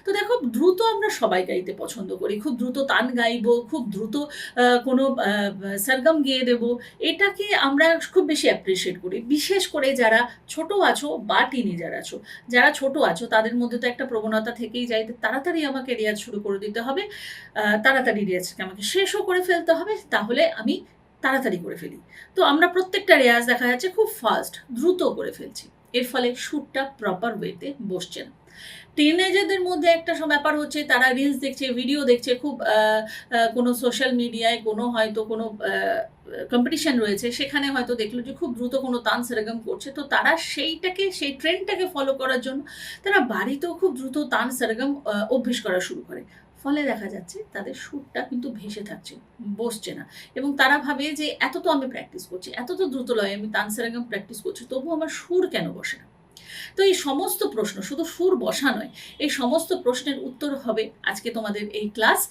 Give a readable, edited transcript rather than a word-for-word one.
তো দেখো, দ্রুত আমরা সবাই গাইতে পছন্দ করি, খুব দ্রুত তান গাইবো, খুব দ্রুত কোনো সরগম গেয়ে দেবো, এটাকে আমরা খুব বেশি অ্যাপ্রিসিয়েট করি। বিশেষ করে যারা ছোট আছো বা টিনেজার আছো, যারা ছোট আছো তাদের মধ্যে তো একটা প্রবণতা থেকেই যায় যে তাড়াতাড়ি আমাকে রেয়াজ শুরু করে দিতে হবে, তাড়াতাড়ি রেয়াজকে আমাকে শেষও করে ফেলতে হবে, তাহলে আমি তাড়াতাড়ি করে ফেলি। তো আমরা প্রত্যেকটা রেয়াজ দেখা যাচ্ছে খুব ফাস্ট, দ্রুত করে ফেলছি। এর ফলে সুরটা প্রপার ওয়েতে বসছে না। টিনেজারদের মধ্যে একটা ব্যাপার হচ্ছে, তারা রিলস দেখছে, ভিডিও দেখছে, খুব কোনো সোশ্যাল মিডিয়ায় কোনো হয়তো কোনো কম্পিটিশন রয়েছে, সেখানে হয়তো দেখলো যে খুব দ্রুত কোনো তান সেরকম করছে, তো তারা সেইটাকে, সেই ট্রেন্ডটাকে ফলো করার জন্য তারা বাড়িতেও খুব দ্রুত তান সেরকম অভ্যেস করা শুরু করে। ফলে দেখা যাচ্ছে তাদের সুরটা কিন্তু ভেসে থাকছে, বসছে না। এবং তারা ভাবে যে এত তো আমি প্র্যাকটিস করছি, এত তো দ্রুত লয় আমি তান সেরকম প্র্যাকটিস করছি, তবু আমার সুর কেন বসে না? তো এই সমস্ত প্রশ্ন, শুধু সুর বসা নয়, এই সমস্ত প্রশ্নের উত্তর হবে আজকে তোমাদের এই ক্লাস।